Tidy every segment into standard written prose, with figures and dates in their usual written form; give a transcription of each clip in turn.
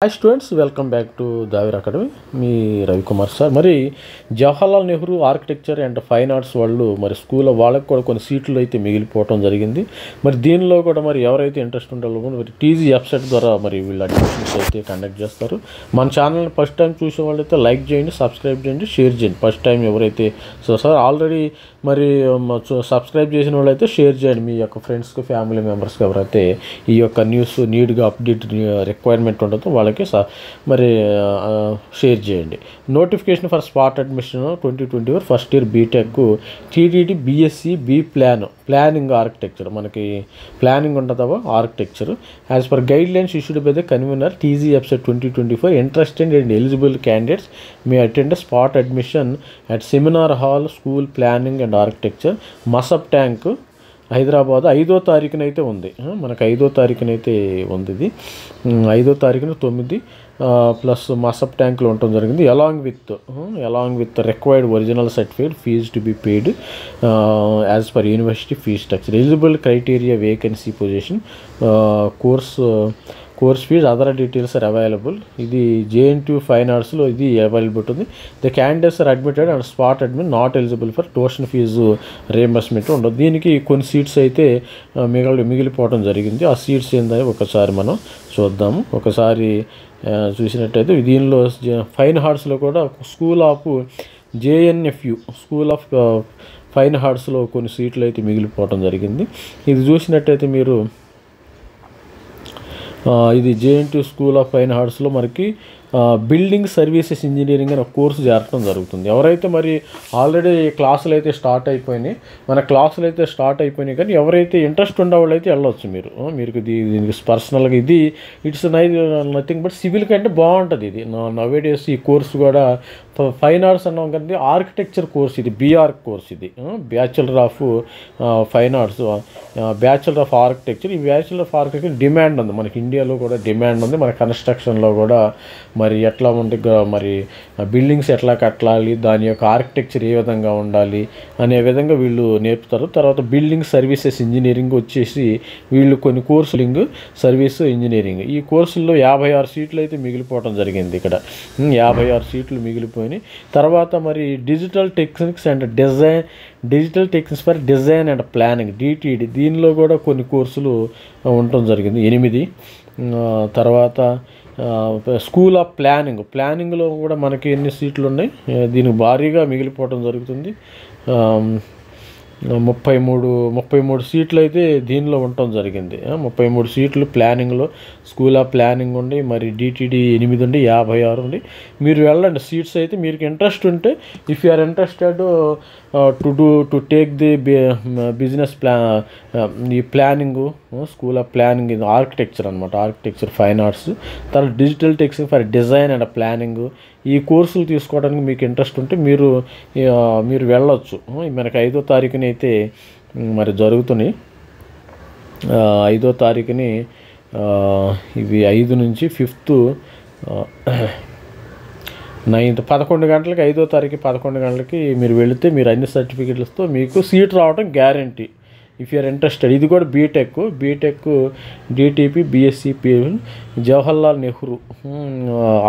Hi students, welcome back to Davir academy. మీ Ravikumar sir. మరి Jawaharlal Nehru architecture and fine arts వాళ్ళు మరి స్కూల్లో వాళ్ళకి కూడా కొన్ని సీట్లు అయితే మిగిలిపోవడం జరిగింది. మరి దీనిలో కూడా మరి ఎవరైతే ఇంట్రెస్ట్ ఉంటారో మరి టీజీ వెబ్సైట్ ద్వారా మరి వీళ్ళు అడ్మిషన్స్ అయితే కండక్ట్ చేస్తారు. మన ఛానల్ని ఫస్ట్ టైం చూసే వాళ్ళైతే లైక్ చేయండి, సబ్స్క్రైబ్ చేయండి, షేర్ చేయండి. ఫస్ట్ టైం ఎవరైతే సార్ ఆల్రెడీ మరి సబ్స్క్రైబ్ చేసిన వాళ్ళైతే షేర్ చేయండి మీ యొక్క ఫ్రెండ్స్కి, ఫ్యామిలీ మెంబర్స్కి ఎవరైతే ఈ యొక్క న్యూస్ నీడ్గా అప్డేట్ రిక్వైర్మెంట్ ఉంటుందో వాళ్ళకి మరి షేర్ చేయండి. Notification for spot admission 2024 first year BTech TTD BSc planning architecture. మనకి ప్లానింగ్ ఉంటుందా architecture. As per guidelines issued by the convener TG website 2024 interested and eligible candidates may attend spot admission at seminar hall school planning and architecture Masab Tank Hyderabad 5వ తారీఖునైతే ఉంది. మనకు 5వ తారీఖునైతే ఉంది. ఇది 5వ తారీఖున 9 ప్లస్ మసబ్ ట్యాంక్లో ఉండటం జరిగింది. Along with required original certificate fees to be paid as per university fees structure. Eligible criteria vacancy position course fees other details are available. ఇది JNTU ఫైన్ ఆర్ట్స్లో ఇది అవైలబుల్ ఉంది. The candidates are admitted and spot admit not eligible for tuition fee reimbursement ఉండదు. దీనికి కొన్ని seats అయితే మిగిలిపోవడం జరిగింది. ఆ సీట్స్ ఏందో ఒకసారి మనం చూద్దాము. ఒకసారి చూసినట్టయితే దీనిలో ఫైన్ ఆర్ట్స్లో కూడా school of JNFU school of fine ఆర్ట్స్లో కొన్ని సీట్లు అయితే మిగిలిపోవడం జరిగింది. ఇది చూసినట్టయితే మీరు ఇది JNTU స్కూల్ ఆఫ్ ఫైన్ ఆర్ట్స్లో మనకి బిల్డింగ్ సర్వీసెస్ ఇంజనీరింగ్ అని ఒక కోర్సు చేరడం జరుగుతుంది. ఎవరైతే మరి ఆల్రెడీ క్లాసులు అయితే స్టార్ట్ అయిపోయినాయి, కానీ ఎవరైతే ఇంట్రెస్ట్ ఉండేవాళ్ళు అయితే వెళ్ళవచ్చు. మీరు దీనికి పర్సనల్గా ఇది ఇట్స్ నథింగ్ బట్ సివిల్ కంటే బాగుంటుంది. ఇది నవేడేస్ ఈ కోర్సు కూడా ఫైన్ ఆర్ట్స్ అన్నాం కానీ ఆర్కిటెక్చర్ కోర్స్, ఇది BArch కోర్స్. ఇది bachelor of fine arts, bachelor of architecture. ఈ బ్యాచులర్ ఆఫ్ ఆర్కిటెక్చర్ డిమాండ్ ఉంది, మనకి ఇండియాలో కూడా డిమాండ్ ఉంది. మన కన్స్ట్రక్షన్లో కూడా మరి ఎట్లా ఉంది, మరి బిల్డింగ్స్ ఎట్లా కట్టాలి, దాని యొక్క ఆర్కిటెక్చర్ ఏ విధంగా ఉండాలి అనే విధంగా వీళ్ళు నేర్పుతారు. తర్వాత బిల్డింగ్ సర్వీసెస్ ఇంజనీరింగ్ వచ్చేసి వీళ్ళు కొన్ని కోర్సులింగ్ సర్వీస్ ఇంజనీరింగ్. ఈ కోర్సుల్లో 56 సీట్లు అయితే మిగిలిపోవడం జరిగింది. ఇక్కడ 56 సీట్లు మిగిలిపోయినాయి. తర్వాత మరి digital techniques for design and planning DTD, దీనిలో కూడా కొన్ని కోర్సులు ఉండటం జరిగింది 8. తర్వాత స్కూల్ ఆఫ్ ప్లానింగ్లో కూడా మనకి ఎన్ని సీట్లు ఉన్నాయి, దీనికి భారీగా మిగిలిపోవడం జరుగుతుంది. 33 సీట్లు అయితే దీనిలో ఉండటం జరిగింది. 33 సీట్లు ప్లానింగ్లో స్కూల్ ఆఫ్ ప్లానింగ్ ఉండి, మరి DTD 8 ఉండి, 56 ఉండి. మీరు వెళ్ళండి. సీట్స్ అయితే మీకు ఇంట్రెస్ట్ ఉంటే, if you are interested to take the business ఈ ప్లానింగ్ స్కూల్ ఆఫ్ ప్లానింగ్ ఇది ఆర్కిటెక్చర్ అనమాట, ఆర్కిటెక్చర్ ఫైన్ ఆర్ట్స్. తర్వాత digital techniques for design and planning. ఈ కోర్సులు తీసుకోవడానికి మీకు ఇంట్రెస్ట్ ఉంటే మీరు వెళ్ళొచ్చు. మనకి 5వ తారీఖున అయితే మరి జరుగుతున్నాయి. 5వ తారీఖుని ఇవి 5 నుంచి 5th 9th 11 గంటలకి 5వ తారీఖు 11 గంటలకి మీరు వెళితే మీరు అన్ని సర్టిఫికెట్లతో మీకు సీట్ రావడం గ్యారంటీ ఇఫ్ యూఆర్ ఇంట్రెస్టెడ్. ఇది కూడా BTech DTP BSc Jawaharlal Nehru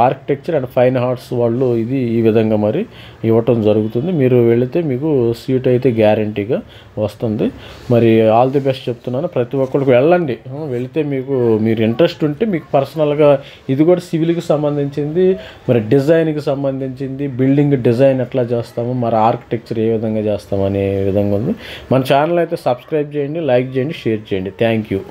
architecture and fine arts వాళ్ళు ఇది ఈ విధంగా మరి ఇవ్వటం జరుగుతుంది. మీరు వెళితే మీకు సీట్ అయితే గ్యారంటీగా వస్తుంది. మరి ఆల్ ది బెస్ట్ చెప్తున్నాను. ప్రతి ఒక్కరికి వెళ్ళండి. వెళితే మీరు ఇంట్రెస్ట్ ఉంటే మీకు పర్సనల్గా ఇది కూడా సివిల్కి సంబంధించింది, మరి డిజైన్కి సంబంధించింది, బిల్డింగ్ డిజైన్ ఎట్లా చేస్తాము, మరి ఆర్కిటెక్చర్ ఏ విధంగా చేస్తాము అనే విధంగా ఉంది. మన ఛానల్ అయితే సబ్స్క్రైబ్ చేయండి, లైక్ చేయండి, షేర్ చేయండి. Thank you.